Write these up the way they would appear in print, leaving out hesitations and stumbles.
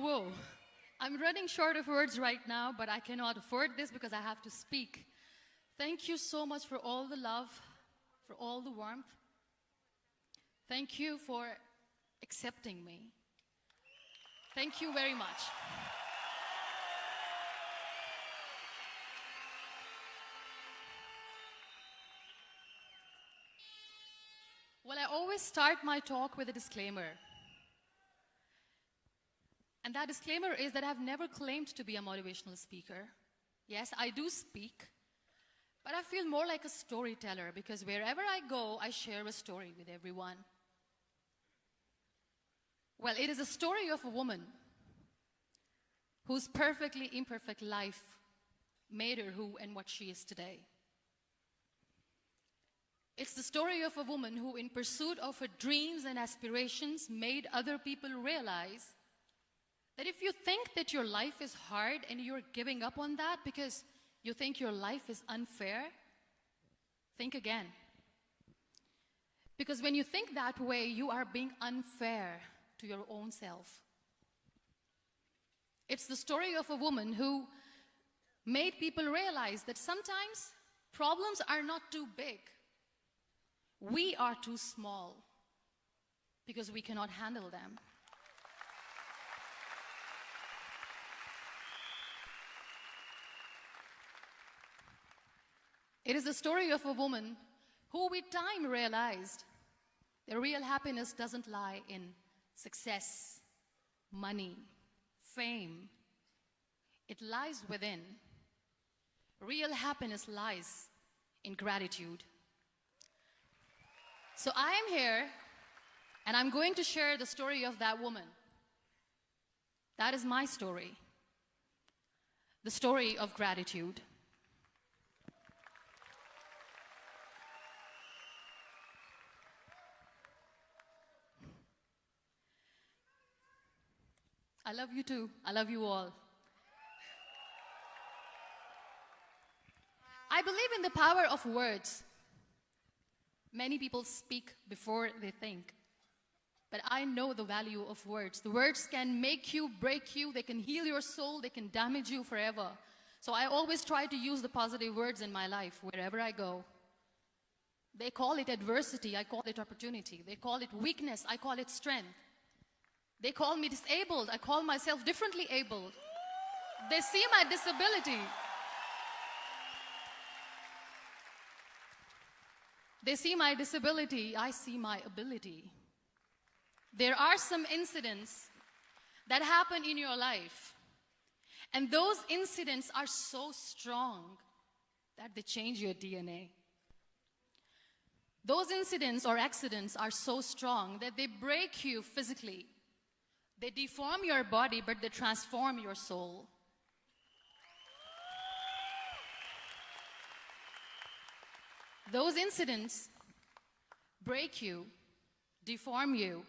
Whoa. I'm running short of words right now, but I cannot afford this because I have to speak. Thank you so much for all the love, for all the warmth. Thank you for accepting me. Thank you very much. Well, I always start my talk with a disclaimer. And that disclaimer is that I've never claimed to be a motivational speaker. Yes, I do speak, but I feel more like a storyteller because wherever I go, I share a story with everyone. Well, it is a story of a woman whose perfectly imperfect life made her who and what she is today. It's the story of a woman who, in pursuit of her dreams and aspirations, made other people realize that if you think that your life is hard and you're giving up on that because you think your life is unfair, think again. Because when you think that way, you are being unfair to your own self. It's the story of a woman who made people realize that sometimes problems are not too big. We are too small because we cannot handle them. It is the story of a woman who with time realized that real happiness doesn't lie in success, money, fame. It lies within. Real happiness lies in gratitude. So I am here, and I'm going to share the story of that woman. That is my story. The story of gratitude. I love you too. I love you all. I believe in the power of words. Many people speak before they think. But I know the value of words. The words can make you, break you, they can heal your soul, they can damage you forever. So I always try to use the positive words in my life wherever I go. They call it adversity, I call it opportunity. They call it weakness, I call it strength. They call me disabled, I call myself differently abled. They see my disability. They see my disability, I see my ability. There are some incidents that happen in your life, and those incidents are so strong that they change your DNA. Those incidents or accidents are so strong that they break you physically. They deform your body, but they transform your soul. Those incidents break you, deform you,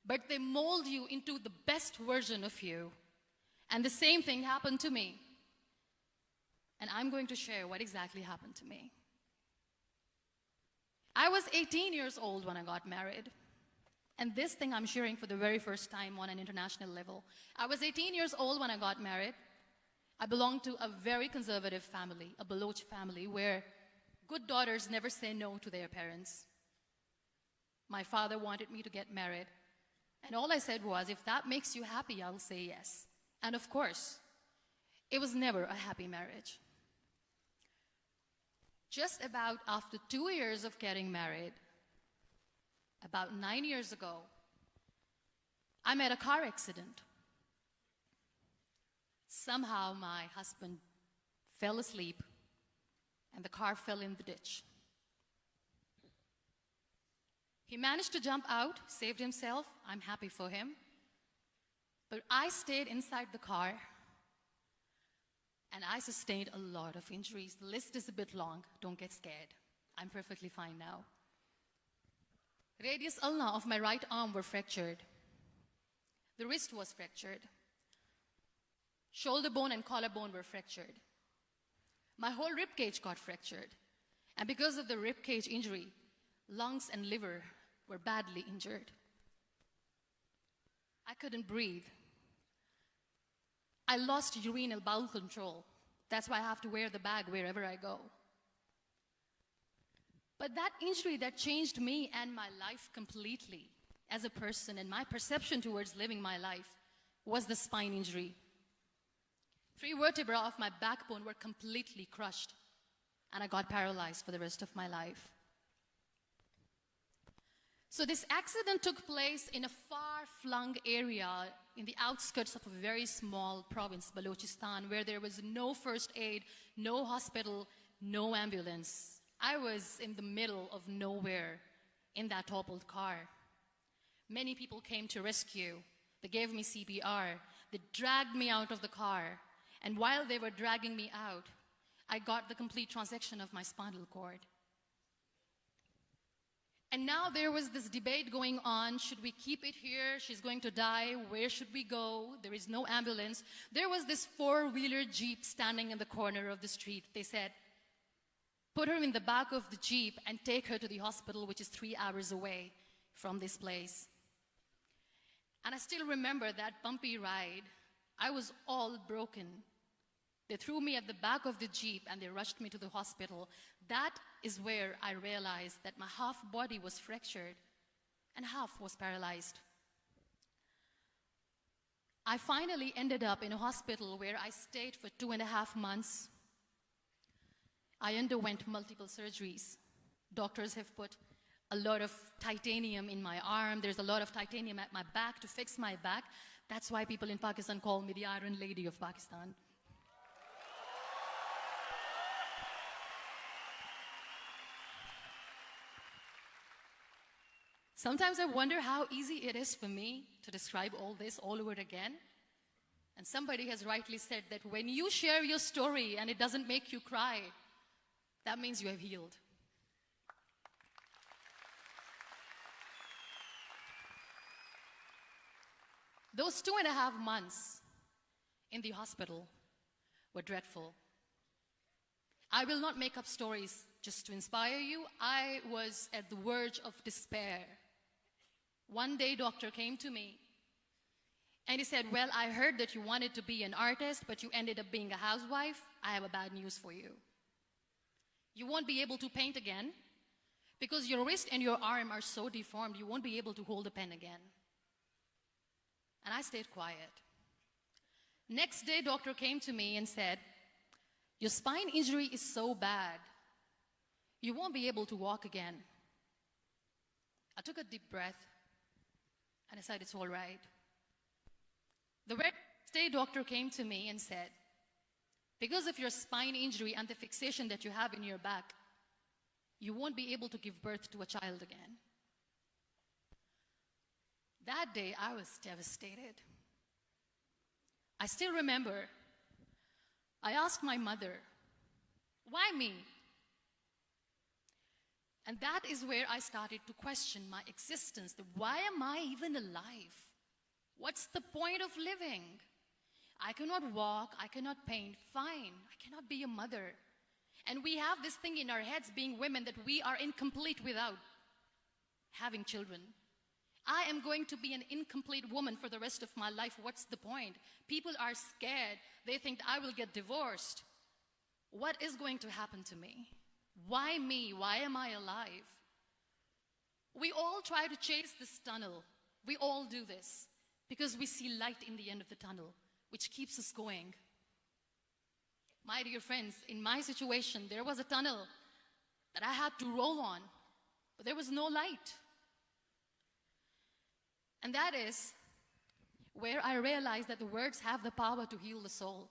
but they mold you into the best version of you. And the same thing happened to me. And I'm going to share what exactly happened to me. I was 18 years old when I got married. And this thing I'm sharing for the very first time on an international level. I was 18 years old when I got married. I belonged to a very conservative family, a Baloch family, where good daughters never say no to their parents. My father wanted me to get married. And all I said was, if that makes you happy, I'll say yes. And of course, it was never a happy marriage. Just about after 2 years of getting married, about 9 years ago, I met a car accident. Somehow my husband fell asleep and the car fell in the ditch. He managed to jump out, saved himself. I'm happy for him. But I stayed inside the car and I sustained a lot of injuries. The list is a bit long. Don't get scared. I'm perfectly fine now. Radius ulna of my right arm were fractured. The wrist was fractured. Shoulder bone and collarbone were fractured. My whole rib cage got fractured. And because of the rib cage injury, lungs and liver were badly injured. I couldn't breathe. I lost urinary bowel control. That's why I have to wear the bag wherever I go. But that injury that changed me and my life completely as a person and my perception towards living my life was the spine injury. 3 vertebrae of my backbone were completely crushed, and I got paralyzed for the rest of my life. So this accident took place in a far-flung area in the outskirts of a very small province, Balochistan, where there was no first aid, no hospital, no ambulance. I was in the middle of nowhere in that toppled car. Many people came to rescue. They gave me CPR. They dragged me out of the car. And while they were dragging me out, I got the complete transection of my spinal cord. And now there was this debate going on. Should we keep it here? She's going to die. Where should we go? There is no ambulance. There was this 4-wheeler Jeep standing in the corner of the street. They said, put her in the back of the Jeep and take her to the hospital, which is 3 hours away from this place. And I still remember that bumpy ride. I was all broken. They threw me at the back of the Jeep and they rushed me to the hospital. That is where I realized that my half body was fractured and half was paralyzed. I finally ended up in a hospital where I stayed for 2.5 months. I underwent multiple surgeries. Doctors have put a lot of titanium in my arm. There's a lot of titanium at my back to fix my back. That's why people in Pakistan call me the Iron Lady of Pakistan. Sometimes I wonder how easy it is for me to describe all this all over again. And somebody has rightly said that when you share your story and it doesn't make you cry, that means you have healed. Those 2.5 months in the hospital were dreadful. I will not make up stories just to inspire you. I was at the verge of despair. One day, doctor came to me and he said, well, I heard that you wanted to be an artist, but you ended up being a housewife. I have a bad news for you. You won't be able to paint again because your wrist and your arm are so deformed, you won't be able to hold a pen again. And I stayed quiet. Next day, doctor came to me and said, your spine injury is so bad, you won't be able to walk again. I took a deep breath and I said, it's all right. The next day, doctor came to me and said, because of your spine injury and the fixation that you have in your back, you won't be able to give birth to a child again. That day, I was devastated. I still remember, I asked my mother, why me? And that is where I started to question my existence. Why am I even alive? What's the point of living? I cannot walk, I cannot paint, fine. I cannot be a mother. And we have this thing in our heads, being women, that we are incomplete without having children. I am going to be an incomplete woman for the rest of my life. What's the point? People are scared. They think I will get divorced. What is going to happen to me? Why me? Why am I alive? We all try to chase this tunnel. We all do this because we see light in the end of the tunnel, which keeps us going. My dear friends, in my situation, there was a tunnel that I had to roll on, but there was no light. And that is where I realized that the words have the power to heal the soul.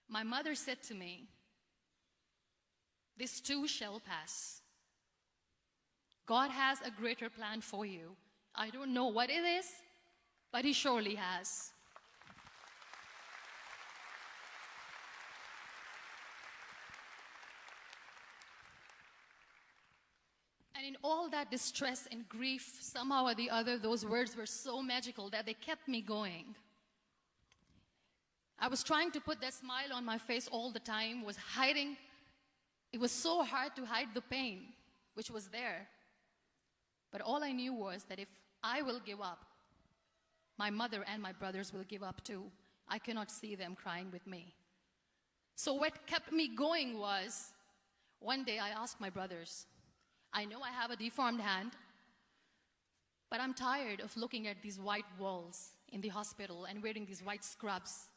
My mother said to me, this too shall pass. God has a greater plan for you. I don't know what it is, but He surely has. And in all that distress and grief, somehow or the other, those words were so magical that they kept me going. I was trying to put that smile on my face all the time, was hiding. It was so hard to hide the pain, which was there. But all I knew was that if I will give up, my mother and my brothers will give up too. I cannot see them crying with me. So what kept me going was, one day I asked my brothers, I know I have a deformed hand, but I'm tired of looking at these white walls in the hospital and wearing these white scrubs.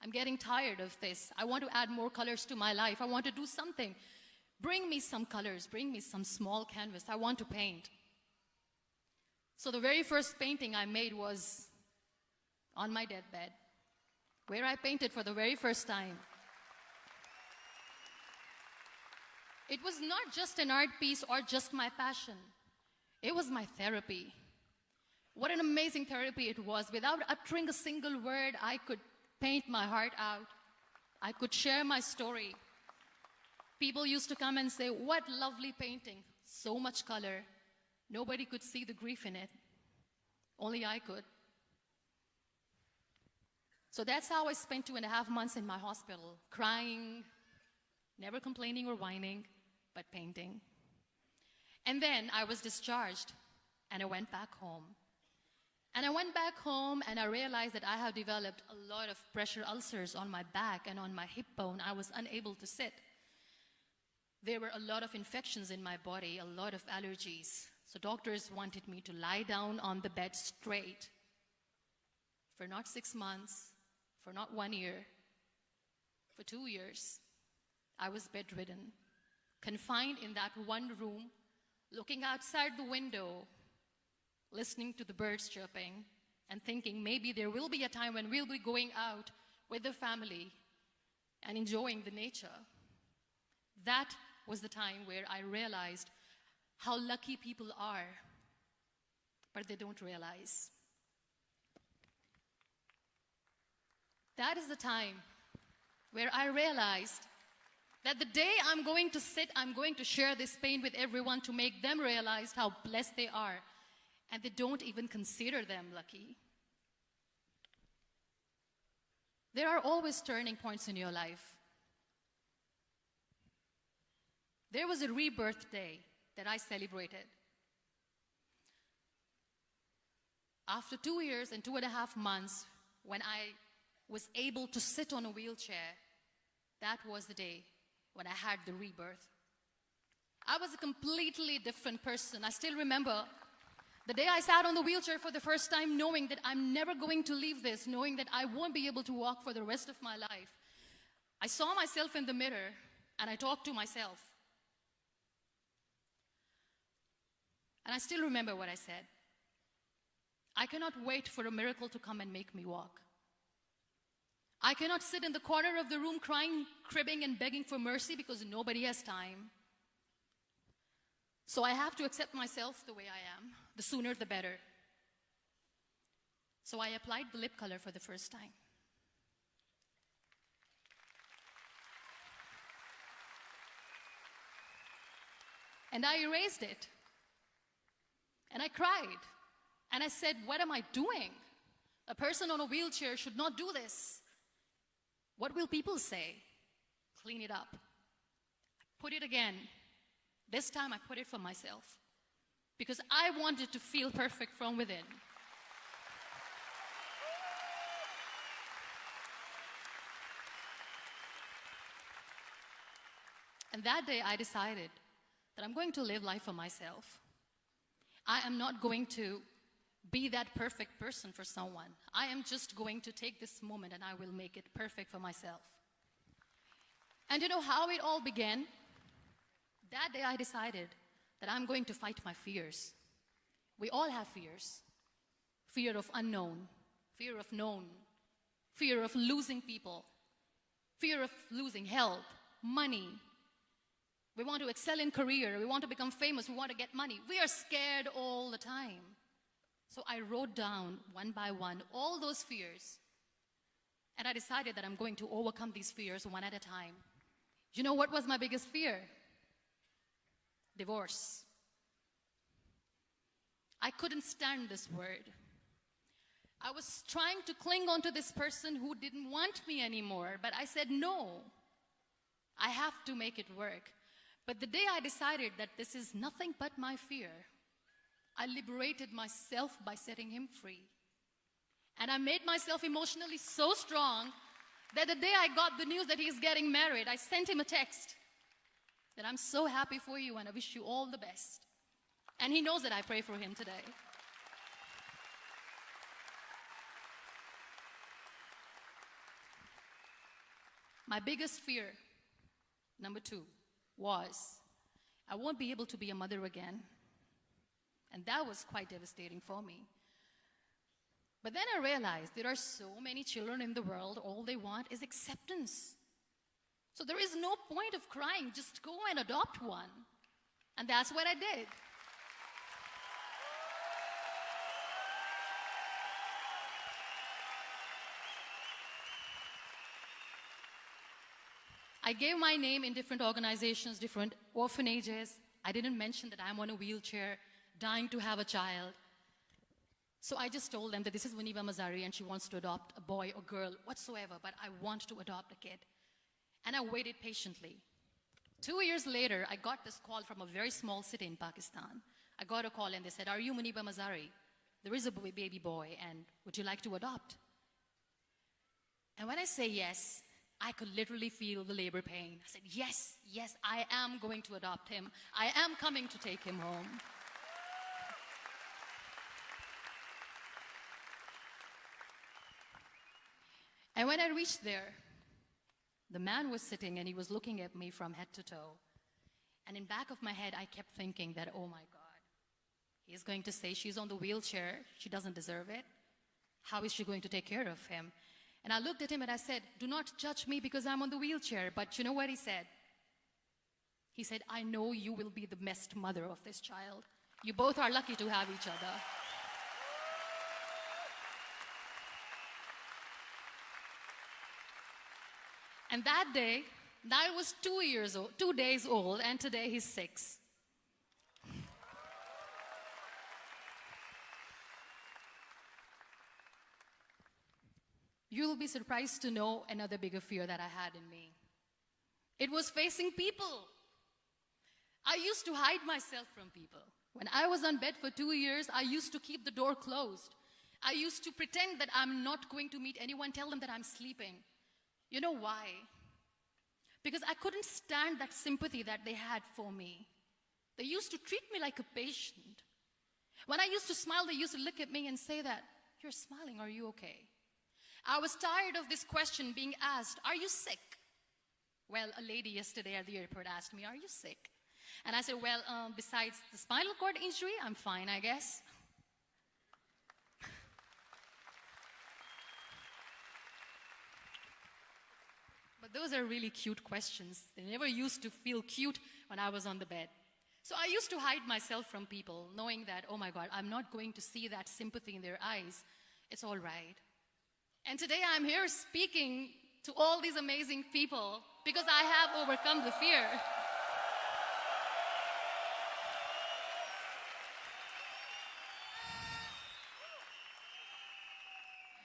I'm getting tired of this. I want to add more colors to my life. I want to do something. Bring me some colors. Bring me some small canvas. I want to paint. So the very first painting I made was on my deathbed, where I painted for the very first time. It was not just an art piece or just my passion. It was my therapy. What an amazing therapy it was. Without uttering a single word, I could paint my heart out. I could share my story. People used to come and say, what lovely painting. So much color. Nobody could see the grief in it. Only I could. So that's how I spent 2.5 months in my hospital, crying, never complaining or whining, but painting. And then I was discharged, and I went back home. And I went back home, and I realized that I have developed a lot of pressure ulcers on my back and on my hip bone. I was unable to sit. There were a lot of infections in my body, a lot of allergies. So doctors wanted me to lie down on the bed straight for not 6 months, for not 1 year, for 2 years. I was bedridden, confined in that one room, looking outside the window, listening to the birds chirping, and thinking maybe there will be a time when we'll be going out with the family and enjoying the nature. That was the time where I realized how lucky people are, but they don't realize. That is the time where I realized that the day I'm going to sit, I'm going to share this pain with everyone to make them realize how blessed they are, and they don't even consider them lucky. There are always turning points in your life. There was a rebirth day that I celebrated. After 2 years and 2.5 months, when I was able to sit on a wheelchair, that was the day when I had the rebirth. I was a completely different person. I still remember the day I sat on the wheelchair for the first time, knowing that I'm never going to leave this, knowing that I won't be able to walk for the rest of my life. I saw myself in the mirror, and I talked to myself. And I still remember what I said. I cannot wait for a miracle to come and make me walk. I cannot sit in the corner of the room crying, cribbing, and begging for mercy because nobody has time. So I have to accept myself the way I am. The sooner, the better. So I applied the lip color for the first time. And I erased it. And I cried. And I said, what am I doing? A person on a wheelchair should not do this. What will people say? Clean it up. Put it again. This time I put it for myself. Because I wanted to feel perfect from within. And that day I decided that I'm going to live life for myself. I am not going to be that perfect person for someone. I am just going to take this moment and I will make it perfect for myself. And you know how it all began? That day I decided that I'm going to fight my fears. We all have fears. Fear of unknown, fear of known, fear of losing people, fear of losing health, money. We want to excel in career, we want to become famous, we want to get money. We are scared all the time. So I wrote down one by one all those fears. And I decided that I'm going to overcome these fears one at a time. You know what was my biggest fear? Divorce. I couldn't stand this word. I was trying to cling on to this person who didn't want me anymore, but I said no. I have to make it work. But the day I decided that this is nothing but my fear, I liberated myself by setting him free. And I made myself emotionally so strong that the day I got the news that he's getting married, I sent him a text that I'm so happy for you and I wish you all the best. And he knows that I pray for him today. My biggest fear, number 2, was I won't be able to be a mother again. And that was quite devastating for me. But then I realized there are so many children in the world, all they want is acceptance. So there is no point of crying, just go and adopt one. And that's what I did. I gave my name in different organizations, different orphanages. I didn't mention that I'm on a wheelchair, dying to have a child. So I just told them that this is Muniba Mazari and she wants to adopt a boy or girl, whatsoever, but I want to adopt a kid. And I waited patiently. 2 years later, I got this call from a very small city in Pakistan. I got a call and they said, "Are you Muniba Mazari? There is a baby boy and would you like to adopt?" And when I say yes, I could literally feel the labor pain. I said, yes, I am going to adopt him. I am coming to take him home. And when I reached there, the man was sitting and he was looking at me from head to toe. And in back of my head, I kept thinking that, oh my God, he's going to say she's on the wheelchair. She doesn't deserve it. How is she going to take care of him? And I looked at him and I said, "Do not judge me because I'm on the wheelchair." But you know what he said? He said, "I know you will be the best mother of this child. You both are lucky to have each other." And that day, I was 2 days old, and today he's 6. You'll be surprised to know another bigger fear that I had in me. It was facing people. I used to hide myself from people. When I was on bed for 2 years, I used to keep the door closed. I used to pretend that I'm not going to meet anyone, tell them that I'm sleeping. You know why? Because I couldn't stand that sympathy that they had for me. They used to treat me like a patient. When I used to smile, they used to look at me and say that, "You're smiling, are you okay?" I was tired of this question being asked, "Are you sick?" Well, a lady yesterday at the airport asked me, "Are you sick?" And I said, "Well, besides the spinal cord injury, I'm fine, I guess." But those are really cute questions. They never used to feel cute when I was on the bed. So I used to hide myself from people, knowing that, oh my God, I'm not going to see that sympathy in their eyes. It's all right. And today I'm here speaking to all these amazing people because I have overcome the fear.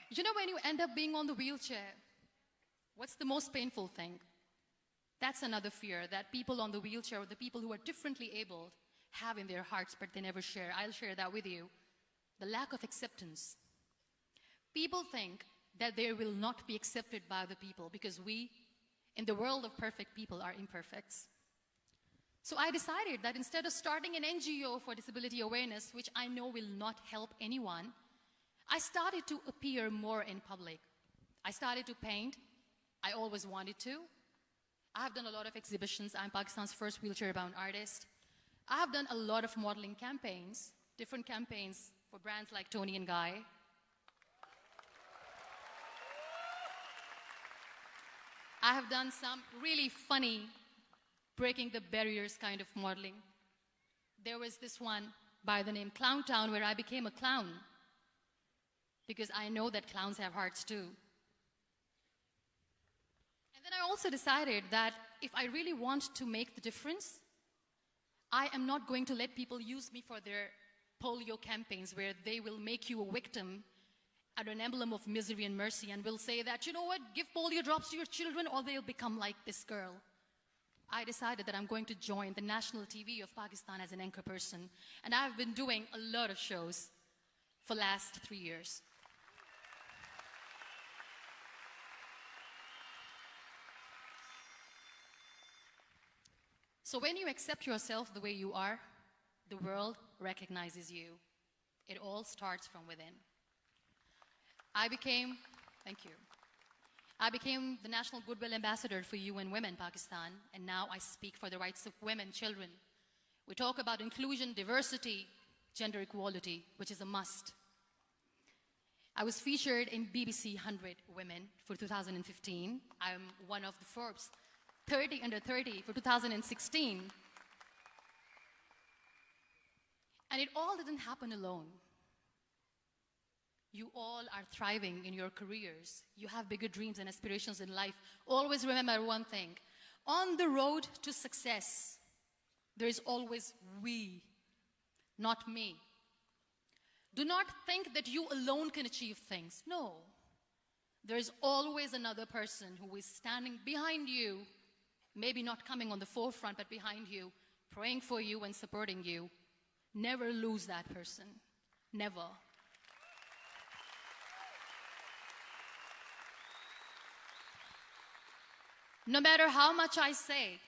You know, when you end up being on the wheelchair, what's the most painful thing? That's another fear that people on the wheelchair or the people who are differently abled have in their hearts, but they never share. I'll share that with you. The lack of acceptance. People think that they will not be accepted by the people because we, in the world of perfect people, are imperfects. So I decided that instead of starting an NGO for disability awareness, which I know will not help anyone, I started to appear more in public. I started to paint. I always wanted to. I have done a lot of exhibitions. I'm Pakistan's first wheelchair-bound artist. I have done a lot of modeling campaigns, different campaigns for brands like Tony and Guy. I have done some really funny, breaking the barriers kind of modeling. There was this one by the name Clown Town where I became a clown because I know that clowns have hearts too. And then I also decided that if I really want to make the difference, I am not going to let people use me for their polio campaigns where they will make you a victim and an emblem of misery and mercy and will say that, you know what, give polio drops to your children or they'll become like this girl. I decided that I'm going to join the national TV of Pakistan as an anchor person. And I've been doing a lot of shows for the last 3 years. So when you accept yourself the way you are, the world recognizes you. It all starts from within. Thank you. I became the National Goodwill Ambassador for UN Women Pakistan, and now I speak for the rights of women, children. We talk about inclusion, diversity, gender equality, which is a must. I was featured in BBC 100 Women for 2015. I'm one of the Forbes 30 under 30 for 2016. And it all didn't happen alone. You all are thriving in your careers. You have bigger dreams and aspirations in life. Always remember one thing. On the road to success, there is always we, not me. Do not think that you alone can achieve things. No. There is always another person who is standing behind you, maybe not coming on the forefront, but behind you, praying for you and supporting you. Never lose that person. Never. No matter how much I say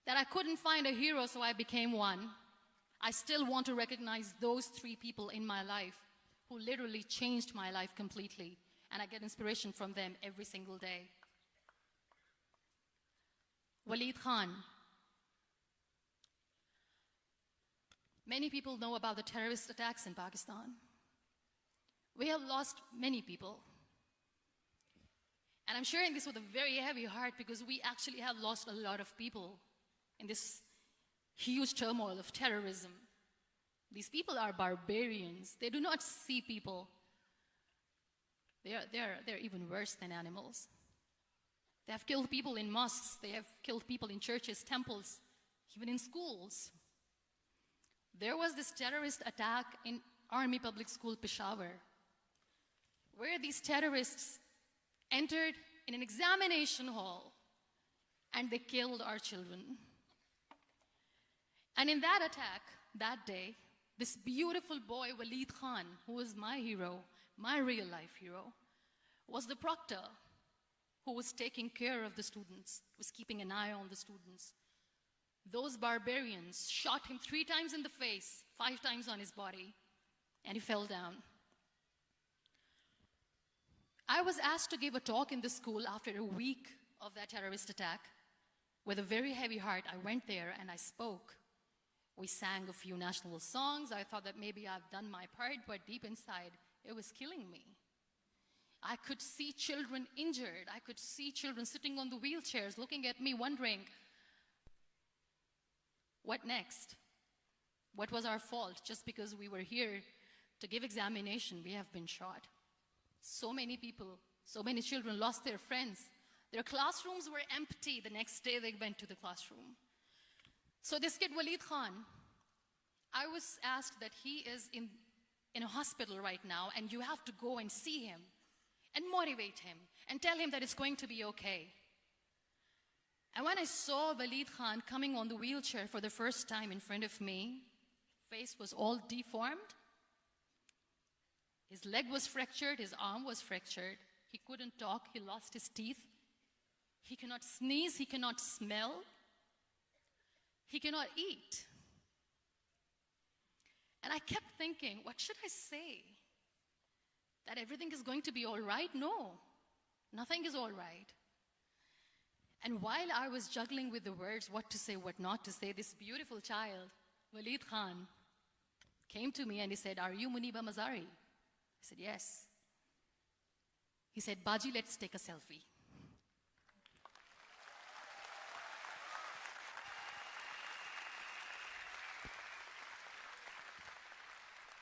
that I couldn't find a hero, so I became one, I still want to recognize those 3 people in my life who literally changed my life completely, and I get inspiration from them every single day. Waleed Khan. Many people know about the terrorist attacks in Pakistan. We have lost many people. And I'm sharing this with a very heavy heart because we actually have lost a lot of people in this huge turmoil of terrorism. These people are barbarians. They do not see people. They're even worse than animals. They have killed people in mosques. They have killed people in churches, temples, even in schools. There was this terrorist attack in Army Public School, Peshawar, where these terrorists entered in an examination hall and they killed our children. And in that attack, that day, this beautiful boy, Waleed Khan, who was my hero, my real life hero, was the proctor who was taking care of the students, was keeping an eye on the students. Those barbarians shot him 3 times in the face, 5 times on his body, and he fell down. I was asked to give a talk in the school after a week of that terrorist attack. With a very heavy heart, I went there and I spoke. We sang a few national songs. I thought that maybe I've done my part, but deep inside, it was killing me. I could see children injured. I could see children sitting on the wheelchairs, looking at me, wondering, what next? What was our fault? Just because we were here to give examination, we have been shot. So many people, so many children lost their friends. Their classrooms were empty. The next day they went to the classroom. So this kid, Waleed Khan, I was asked that he is in a hospital right now, and you have to go and see him and motivate him and tell him that it's going to be okay. And when I saw Waleed Khan coming on the wheelchair for the first time in front of me, face was all deformed. His leg was fractured, his arm was fractured. He couldn't talk, he lost his teeth. He cannot sneeze, he cannot smell. He cannot eat. And I kept thinking, what should I say? That everything is going to be all right? No, nothing is all right. And while I was juggling with the words, what to say, what not to say, this beautiful child, Waleed Khan, came to me and he said, "Are you Muniba Mazari?" I said, "Yes." He said, "Baji, let's take a selfie."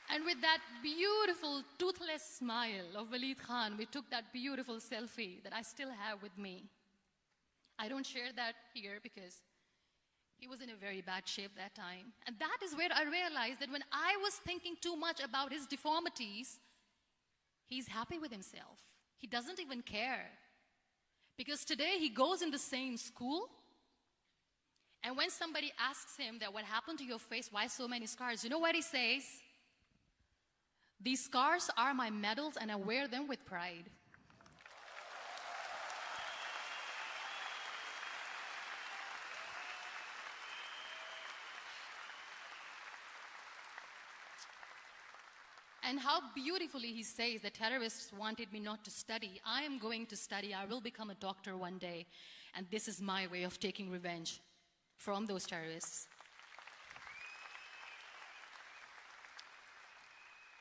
And with that beautiful, toothless smile of Waleed Khan, we took that beautiful selfie that I still have with me. I don't share that here because he was in a very bad shape that time. And that is where I realized that when I was thinking too much about his deformities, he's happy with himself. He doesn't even care. Because today he goes in the same school, and when somebody asks him that what happened to your face, why so many scars, you know what he says? "These scars are my medals and I wear them with pride." And how beautifully he says the terrorists wanted me not to study. I am going to study. I will become a doctor one day. And this is my way of taking revenge from those terrorists.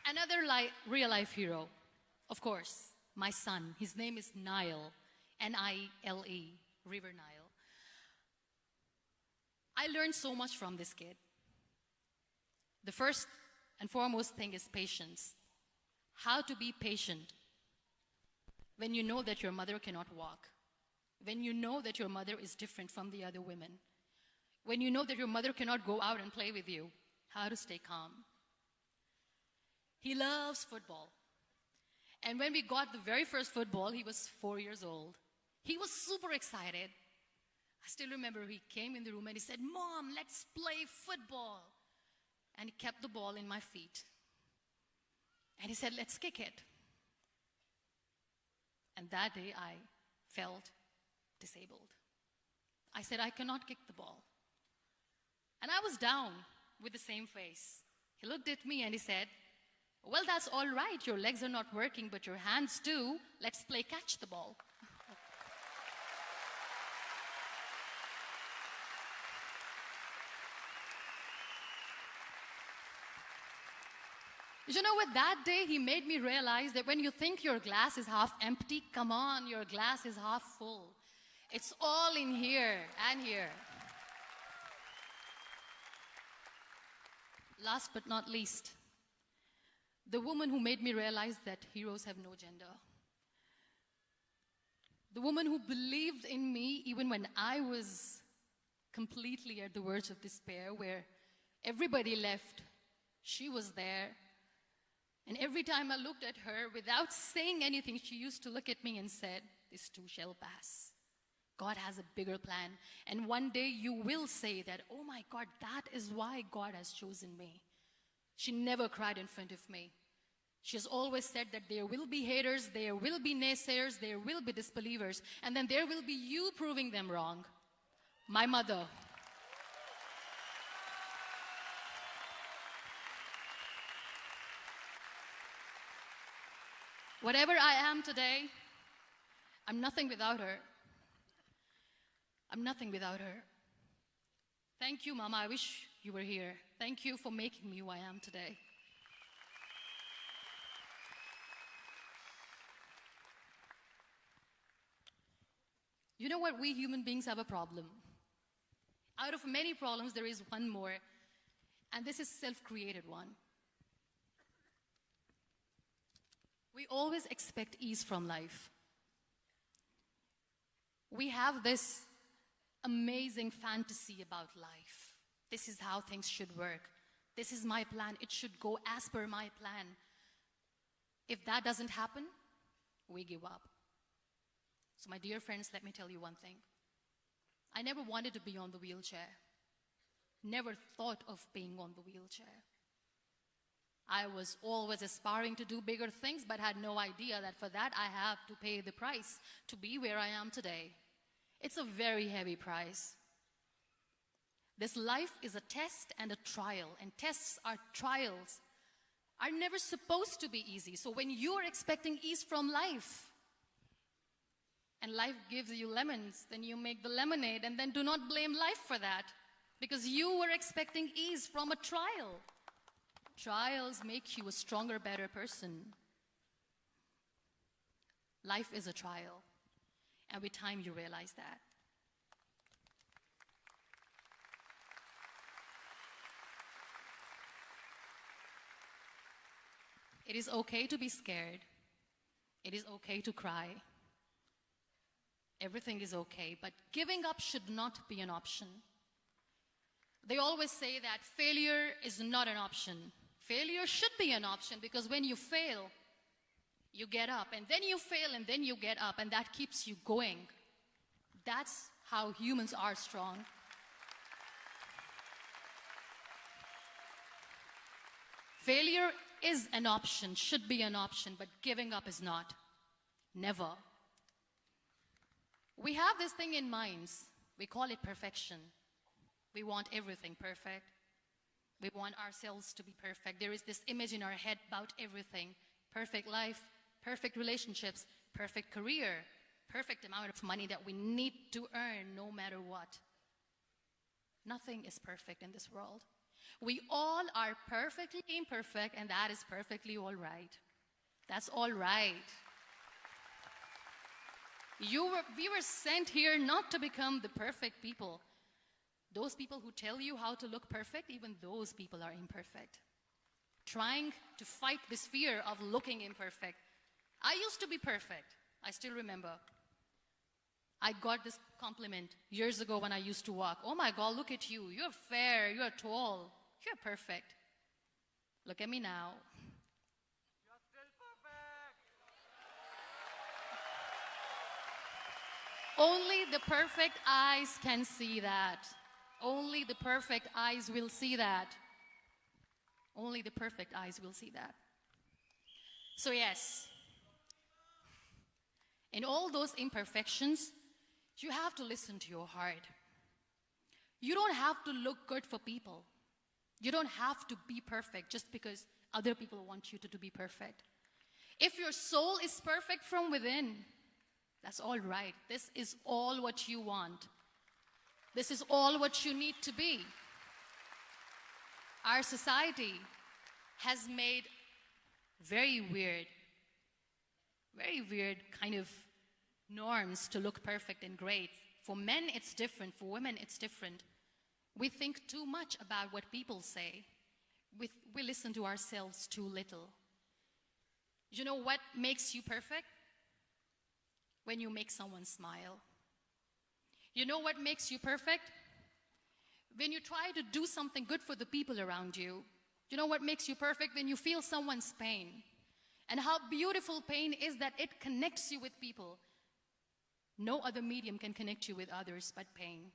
Another real-life hero, of course, my son. His name is Nile, N-I-L-E, River Nile. I learned so much from this kid. The first and foremost thing is patience. How to be patient when you know that your mother cannot walk, when you know that your mother is different from the other women, when you know that your mother cannot go out and play with you, how to stay calm. He loves football. And when we got the very first football, he was 4 years old. He was super excited. I still remember he came in the room and he said, "Mom, let's play football." And he kept the ball in my feet. And he said, "Let's kick it." And that day I felt disabled. I said, "I cannot kick the ball." And I was down with the same face. He looked at me and he said, "Well, that's all right. Your legs are not working, but your hands do. Let's play catch the ball." You know what? That day he made me realize that when you think your glass is half empty, come on, your glass is half full. It's all in here and here. Last but not least, the woman who made me realize that heroes have no gender. The woman who believed in me even when I was completely at the verge of despair, where everybody left, she was there. And every time I looked at her, without saying anything, she used to look at me and said, "This too shall pass. God has a bigger plan. And one day you will say that, oh my God, that is why God has chosen me." She never cried in front of me. She has always said that there will be haters, there will be naysayers, there will be disbelievers, and then there will be you proving them wrong. My mother. Whatever I am today, I'm nothing without her. I'm nothing without her. Thank you, Mama. I wish you were here. Thank you for making me who I am today. You know what? We human beings have a problem. Out of many problems, there is one more, and this is self-created one. We always expect ease from life. We have this amazing fantasy about life. This is how things should work. This is my plan. It should go as per my plan. If that doesn't happen, we give up. So my dear friends, let me tell you one thing. I never wanted to be on the wheelchair. Never thought of being on the wheelchair. I was always aspiring to do bigger things, but had no idea that for that I have to pay the price to be where I am today. It's a very heavy price. This life is a test and a trial, and tests are trials are never supposed to be easy. So when you are expecting ease from life, and life gives you lemons, then you make the lemonade, and then do not blame life for that, because you were expecting ease from a trial. Trials make you a stronger, better person. Life is a trial, and with time you realize that. It is okay to be scared. It is okay to cry. Everything is okay, but giving up should not be an option. They always say that failure is not an option. Failure should be an option, because when you fail, you get up, and then you fail, and then you get up, and that keeps you going. That's how humans are strong. Failure is an option, should be an option, but giving up is not. Never. We have this thing in minds. We call it perfection. We want everything perfect. We want ourselves to be perfect. There is this image in our head about everything. Perfect life, perfect relationships, perfect career, perfect amount of money that we need to earn no matter what. Nothing is perfect in this world. We all are perfectly imperfect, and that is perfectly all right. That's all right. We were sent here not to become the perfect people. Those people who tell you how to look perfect, even those people are imperfect. Trying to fight this fear of looking imperfect. I used to be perfect. I still remember. I got this compliment years ago when I used to walk. Oh my God, look at you. You're fair, you're tall, you're perfect. Look at me now. You're still perfect. Only the perfect eyes can see that. Only the perfect eyes will see that. Only the perfect eyes will see that. So yes, in all those imperfections, you have to listen to your heart. You don't have to look good for people. You don't have to be perfect just because other people want you to be perfect. If your soul is perfect from within, that's all right. This is all what you want. This is all what you need to be. Our society has made very weird kind of norms to look perfect and great. For men, it's different. For women, it's different. We think too much about what people say. We listen to ourselves too little. You know what makes you perfect? When you make someone smile. You know what makes you perfect? When you try to do something good for the people around you. You know what makes you perfect? When you feel someone's pain. And how beautiful pain is that it connects you with people. No other medium can connect you with others but pain.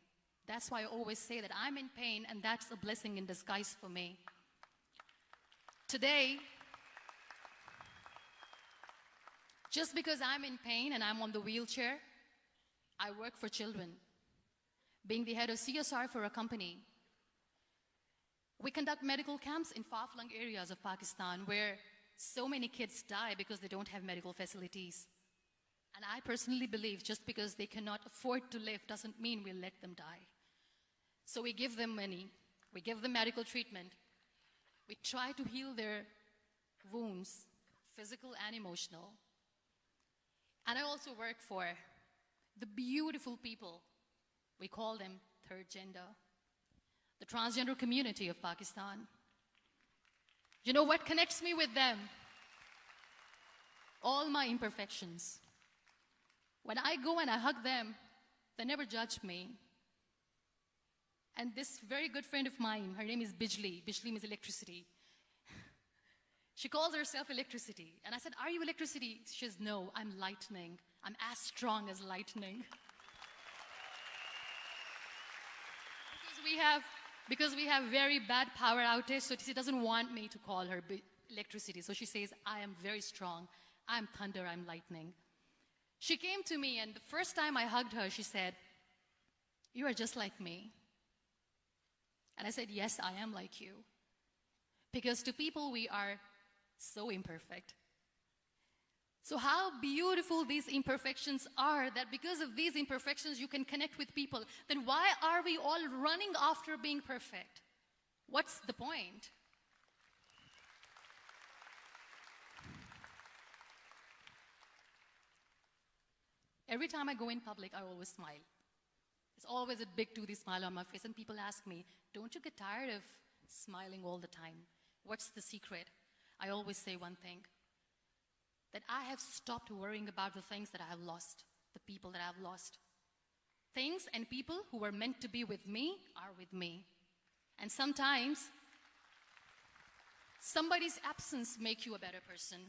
That's why I always say that I'm in pain, and that's a blessing in disguise for me. Today, just because I'm in pain and I'm on the wheelchair, I work for children, being the head of CSR for a company. We conduct medical camps in far-flung areas of Pakistan where so many kids die because they don't have medical facilities. And I personally believe just because they cannot afford to live doesn't mean we'll let them die. So we give them money, we give them medical treatment, we try to heal their wounds, physical and emotional. And I also work for the beautiful people, we call them third gender, the transgender community of Pakistan. You know what connects me with them? All my imperfections. When I go and I hug them, they never judge me. And this very good friend of mine, her name is Bijli. Bijli means electricity. She calls herself electricity. And I said, are you electricity? She says, no, I'm lightning. I'm as strong as lightning. Because we have very bad power outage, so she doesn't want me to call her electricity. So she says, I am very strong. I'm thunder, I'm lightning. She came to me, and the first time I hugged her, she said, you are just like me. And I said, yes, I am like you. Because to people, we are so imperfect. So how beautiful these imperfections are, that because of these imperfections, you can connect with people. Then why are we all running after being perfect? What's the point? Every time I go in public, I always smile. It's always a big toothy smile on my face, and people ask me, don't you get tired of smiling all the time? What's the secret? I always say one thing, that I have stopped worrying about the things that I have lost, the people that I have lost. Things and people who were meant to be with me are with me. And sometimes, somebody's absence makes you a better person.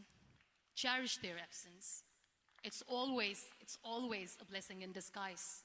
Cherish their absence. It's always a blessing in disguise.